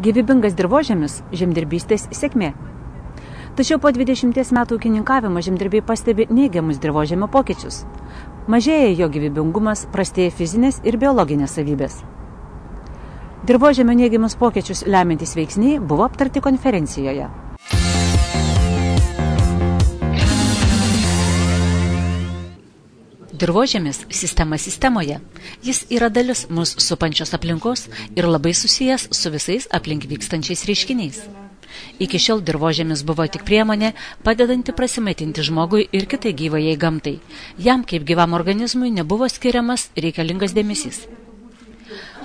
Gyvybingas dirvožemis – žemdirbystės sėkmė. Tačiau po 20 metų ūkininkavimo žemdirbiai pastebi neigiamus dirvožemio pokyčius. Mažėja jo gyvybingumas, prastėja fizinės ir biologinės savybės. Dirvožemio neigiamus pokyčius lemiantys veiksniai buvo aptarti konferencijoje. Dirvožemis – sistema sistemoje. Jis yra dalis mus supančios aplinkos ir labai susijęs su visais aplink vykstančiais reiškiniais. Iki šiol dirvožemis buvo tik priemonė, padedanti prasimaitinti žmogui ir kitai gyvajai gamtai. Jam kaip gyvam organizmui nebuvo skiriamas reikalingas dėmesys.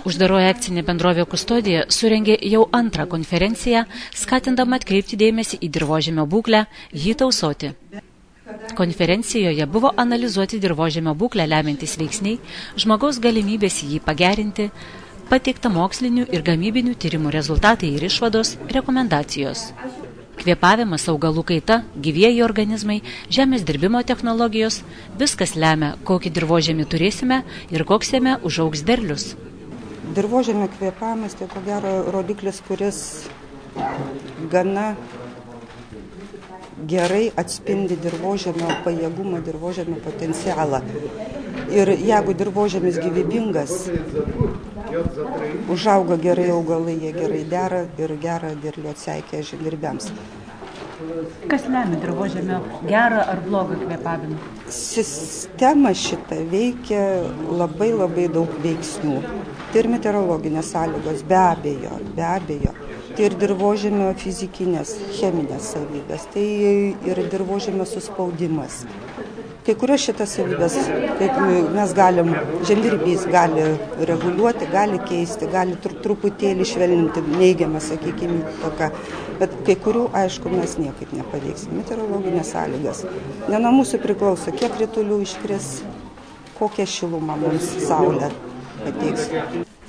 Uždaroji akcinė bendrovė Kustodija surengė jau antrą konferenciją, skatindama atkreipti dėmesį į dirvožemio būklę, jį tausoti. Konferencijoje buvo analizuoti dirvožemio būklę lemiantys veiksniai, žmogaus galimybės jį pagerinti, pateikta mokslinių ir gamybinių tyrimų rezultatai ir išvados, rekomendacijos. Kvėpavimas, augalų kaita, gyvieji organizmai, žemės dirbimo technologijos – viskas lemia, kokį dirvožemį turėsime ir koks jame užaugs derlius. Dirvožemio kvėpavimas tai ko gero rodiklis, kuris gana gerai atspindi dirvožemio pajėgumą, dirvožemio potencialą. Ir jeigu dirvožemis gyvybingas, užauga gerai augalai, jie gerai dera ir gerą derlių atseikia žemdirbiams. Kas lemia dirvožemio gerą ar blogą kvėpavimą? Sistema šitą veikia labai daug veiksnių. Tai ir meteorologinės sąlygos, be abejo. Tai ir dirvožemio fizikinės, cheminės savybės, tai ir dirvožemio suspaudimas. Kai kurios šitas savybės, kaip mes galim, žemdirbys gali reguliuoti, gali keisti, gali truputėlį švelninti neigiamą, sakykime, toką. Bet kai kurių, aišku, mes niekaip nepaveiksim. Meteorologinės sąlygas. Ne nuo mūsų priklauso, kiek kritulių iškris, kokią šilumą mums saulė pateiks.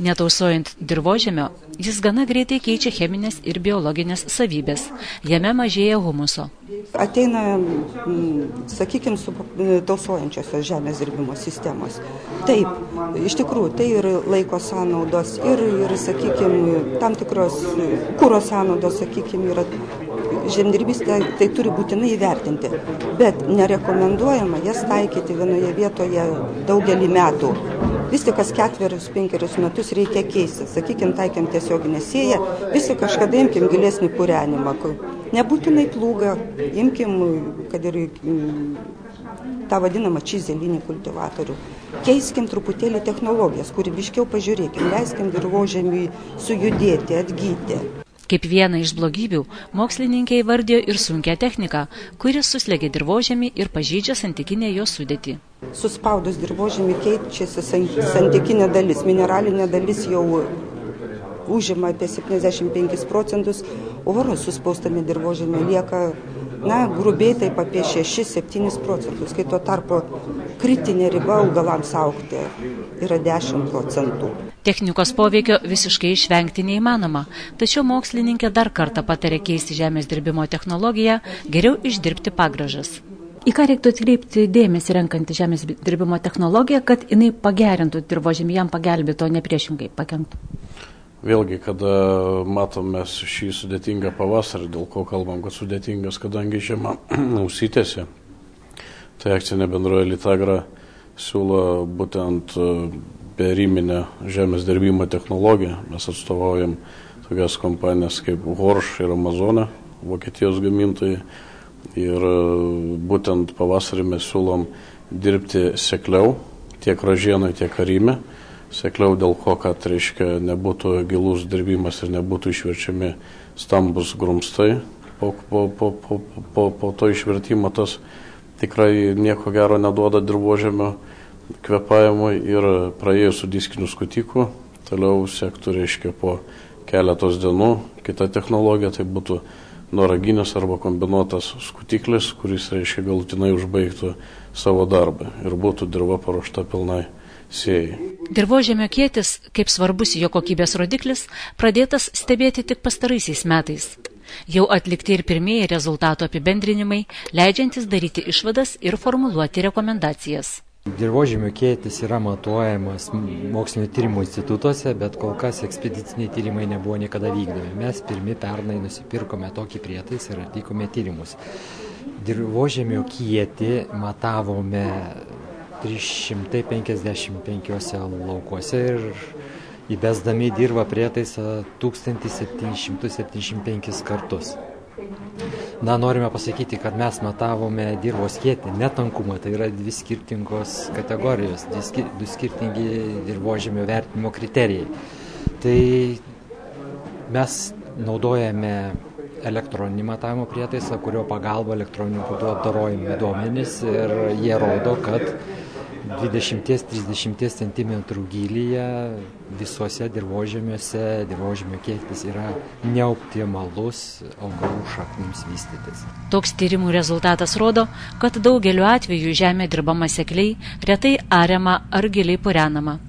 Netausojant dirvožemio, jis gana greitai keičia cheminės ir biologinės savybės. Jame mažėja humuso. Ateina, sakykime, su tausojančiosios žemės dirbimo sistemos. Taip, iš tikrųjų, tai ir laiko sąnaudos, ir sakykime, tam tikros kuro sąnaudos, sakykime, yra žemdirbystė, tai turi būtinai įvertinti. Bet nerekomenduojama jas taikyti vienoje vietoje daugelį metų. Vis tik kas 4-5 metus reikia keisti. Sakykime, taikiam tiesioginę sėją, vis tik kažkada imkim gilesnį purenimą. Nebūtinai plūgą, imkim, kad ir tą vadinamą čizelinį kultivatorių. Keiskim truputėlį technologijas, kūrybiškiau pažiūrėkim, leiskim dirvožemiui sujudėti, atgyti. Kaip vieną iš blogybių, mokslininkai įvardijo ir sunkią techniką, kuris suslėgia dirvožemį ir pažeidžia santykinę jo sudėtį. Suspaudus dirvožemį keičiasi santykinė dalis, mineralinė dalis jau užima apie 75%, oro suspaustame dirvožemį lieka, grubiai taip apie 6-7%, kai tuo tarpu kritinė riba augalams augti yra 10%. Technikos poveikio visiškai išvengti neįmanoma, tačiau mokslininkė dar kartą patarė keisti žemės dirbimo technologiją, geriau išdirbti pagrąžas. Į ką reiktų atkreipti dėmesį renkantį žemės dirbimo technologiją, kad jinai pagerintų dirvožemį, jam pagelbėtų, o ne priešingai pakenktų? Vėlgi, kada matome šį sudėtingą pavasarį, dėl ko kalbam, kad sudėtingas, kadangi žiema užsitęsė, tai akcinė bendrovė Litagra siūlo būtent periminę žemės dirbimo technologiją. Mes atstovaujam tokias kompanijas kaip Horsch ir Amazonė, Vokietijos gamintojai. Ir būtent pavasarį mes siūlom dirbti sekliau, tiek ražienai, tiek arime. Sekliau dėl ko, kad reiškia, nebūtų gilus dirbimas ir nebūtų išverčiami stambus grumstai. Po to išvertimo tas tikrai nieko gero neduoda dirvožemio kvėpavimui ir praėjus su diskiniu skutiku, toliau sektų, reiškia, po keletos dienų. Kita technologija tai būtų noraginis arba kombinuotas skutiklis, kuris, reiškia, galutinai užbaigtų savo darbą ir būtų dirva paruošta pilnai sėjai. Dirvožemio kietis, kaip svarbus jo kokybės rodiklis, pradėtas stebėti tik pastaraisiais metais. Jau atlikti ir pirmieji rezultatų apibendrinimai, leidžiantis daryti išvadas ir formuluoti rekomendacijas. Dirvožemio kiekis yra matuojamas mokslinio tyrimų institutuose, bet kol kas ekspediciniai tyrimai nebuvo niekada vykdomi. Mes pirmi pernai nusipirkome tokį prietaisą ir atlikome tyrimus. Dirvožemio kiekį matavome 355 laukuose ir įbesdami dirvą prietaisą 1775 kartus. Norime pasakyti, kad mes matavome dirvos kiekį, netankumą, tai yra dvi skirtingos kategorijos, du skirtingi dirvožemio vertinimo kriterijai. Tai mes naudojame elektroninį matavimo prietaisą, kurio pagalba elektroniniu būdu apdorojami duomenys ir jie rodo, kad 20-30 cm gylyje visuose dirvožemiuose dirvožemio kiekis yra neoptimalus augalų šaknims vystytis. Toks tyrimų rezultatas rodo, kad daugeliu atveju žemė dirbama sekliai, retai ariama ar giliai purenama.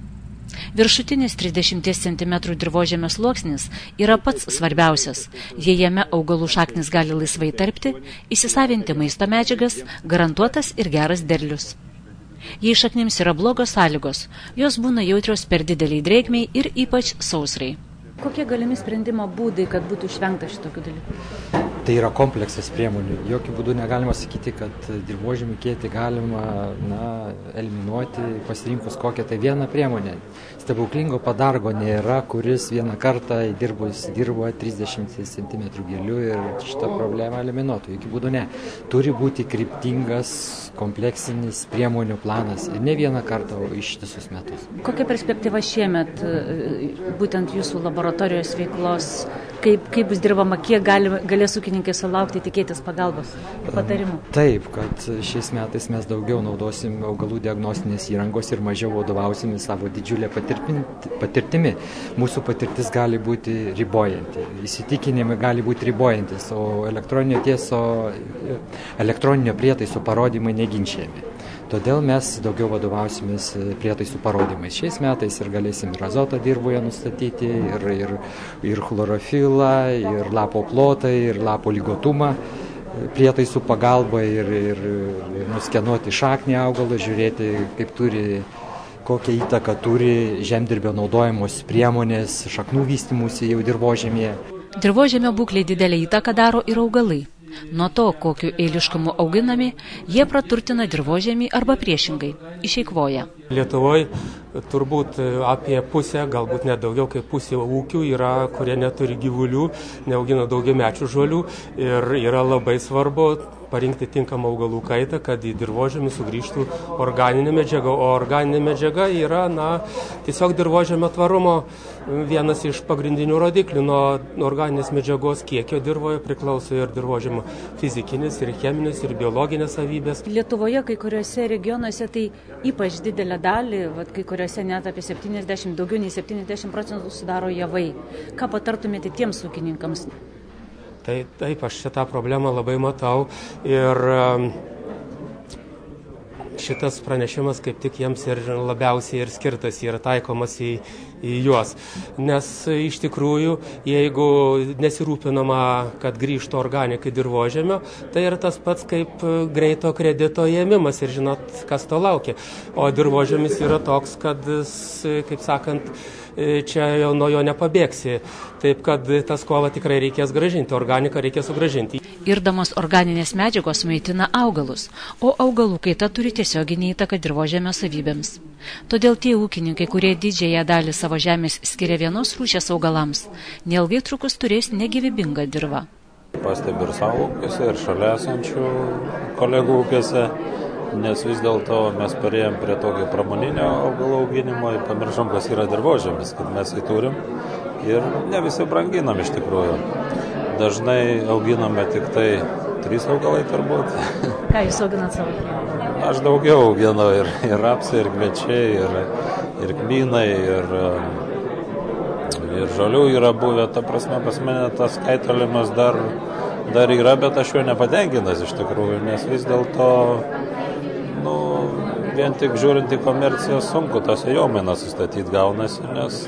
Viršutinis 30 cm dirvožemio sluoksnis yra pats svarbiausias, jei jame augalų šaknis gali laisvai tarpti, įsisavinti maisto medžiagas, garantuotas ir geras derlius. Jei šaknims yra blogos sąlygos, jos būna jautrios per dideliai drėgmei ir ypač sausrai. Kokie galimi sprendimo būdai, kad būtų išvengta šitokių dalykų? Tai yra kompleksas priemonių. Jokių būdų negalima sakyti, kad dirvožemį kiekį galima eliminuoti pasirinkus kokią tai vieną priemonę. Stebuklingo padargo nėra, kuris vieną kartą įdirbus dirbo 30 cm gilių ir šitą problemą eliminuotų. Jokių būdų ne. Turi būti kryptingas kompleksinis priemonių planas ir ne vieną kartą, o ištisus metus. Kokia perspektyva šiemet būtent jūsų laboratorijos veiklos, kaip bus dirbama, kiek galės ūkininkai sulaukti, tikėtis pagalbos, patarimų? Taip, kad šiais metais mes daugiau naudosim augalų diagnostinės įrangos ir mažiau vadovausime savo didžiulę patirtimi. Mūsų patirtis gali būti ribojanti, įsitikinimai gali būti ribojantis, o elektroninio prietaiso parodymai neginčiami. Todėl mes daugiau vadovausimės prietaisų parodymais. Šiais metais ir galėsim ir azotą dirvoje nustatyti, ir chlorofilą, ir lapo plotą, ir lapo lygotumą prietaisų pagalba ir nuskenuoti šaknį augalą, žiūrėti, kokią įtaką turi žemdirbio naudojamos priemonės šaknų vystymusi jau dirvožemėje. Dirvožemio būklei didelę įtaką daro ir augalai. Nuo to, kokiu eiliškumu auginami, jie praturtina dirvožemį arba priešingai, išeikvoja. Lietuvoje turbūt apie pusę, galbūt net daugiau kaip pusė ūkių yra, kurie neturi gyvulių, neaugina daugiamečių žolių ir yra labai svarbu parinkti tinkamą augalų kaitą, kad į dirvožemį sugrįžtų organinė medžiaga, o organinė medžiaga yra tiesiog dirvožemio tvarumo vienas iš pagrindinių rodiklių. Nuo organinės medžiagos kiekio dirvoje priklauso ir dirvožemio fizikinės, ir cheminės, ir biologinės savybės. Lietuvoje kai kuriuose regionuose tai ypač didelę dalį, kai kuriuose net apie 70, daugiau nei 70% sudaro javai. Ką patartumėte tiems ūkininkams? Taip, aš šitą problemą labai matau ir šitas pranešimas kaip tik jiems ir labiausiai ir skirtas, yra taikomas į juos. Nes iš tikrųjų, jeigu nesirūpinama, kad grįžtų organikai dirvožemio, tai yra tas pats kaip greito kredito ėmimas ir žinot, kas to laukia. O dirvožemis yra toks, kad, kaip sakant, čia jau nuo jo nepabėgsi. Taip, kad tą skolą tikrai reikės grąžinti, organiką reikės sugrąžinti. Irdamos organinės medžiagos maitina augalus, o augalų kaita turi tiesioginį įtaką dirvožemio savybėms. Todėl tie ūkininkai, kurie didžiąją dalį savo žemės skiria vienos rūšies augalams, neilgai trukus turės negyvybingą dirvą. Pastebiu ir savo ūkiuose, ir šalia esančių kolegų ūkiuose, nes vis dėlto mes perėjom prie tokio pramoninio augalų auginimo ir pamiršom, kas yra dirvožemis, kad mes jį turim ir ne visi branginam iš tikrųjų. Dažnai auginame tik tai 3 augalai turbūt. Ką jūs auginat savo? Aš daugiau auginu ir rapsai, ir kviečiai, ir kmynai, ir žolių yra buvę. Ta prasme, pas mane tas kaitalimas dar yra, bet aš jo nepatenkinęs iš tikrųjų, nes vis dėlto vien tik žiūrint į komerciją sunku tas sėjomainą sustatyti gaunasi, nes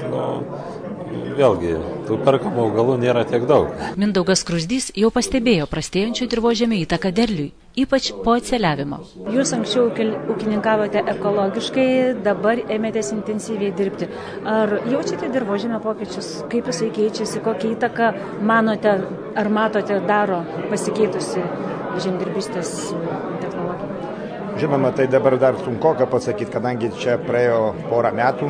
vėlgi, tų perkamų augalų nėra tiek daug. Mindaugas Skruzdys jau pastebėjo prastėjančių dirvožemio įtaką derliui. ypač po atseliavimo. Jūs anksčiau ūkininkavote ekologiškai, dabar ėmėtės intensyviai dirbti. Ar jaučiate dirvožemio pokyčius? Kaip jisai keičiasi? Kokią įtaką manote ar matote daro pasikeitusi žemdirbystės technologija? Žinoma, tai dabar dar sunkoka pasakyti, kadangi čia praėjo porą metų.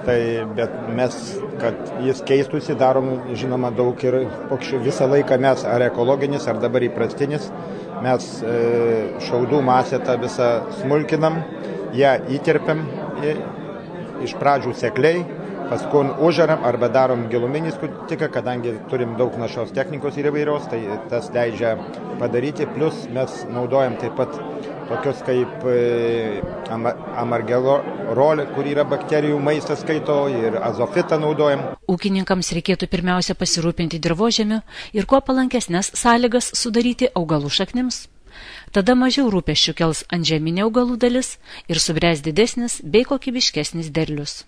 Bet mes, kad jis keistusi, darom, žinoma, daug ir pokyčių. Visą laiką mes, ar ekologinis, ar dabar įprastinis, mes šaudų masę tą visą smulkinam, ją įterpiam iš pradžių sekliai, paskui užaram arba darom giluminį skutiką, kadangi turim daug našios technikos ir įvairios, tai tas leidžia padaryti. Plus mes naudojam taip pat tokius kaip amargelorolį, kur yra bakterijų maistas skaito, ir azofitą naudojam. Ūkininkams reikėtų pirmiausia pasirūpinti dirvožemiu ir kuo palankesnes sąlygas sudaryti augalų šaknims. Tada mažiau rūpesčių kels antžeminė augalų dalis ir subręs didesnis bei kokybiškesnis derlius.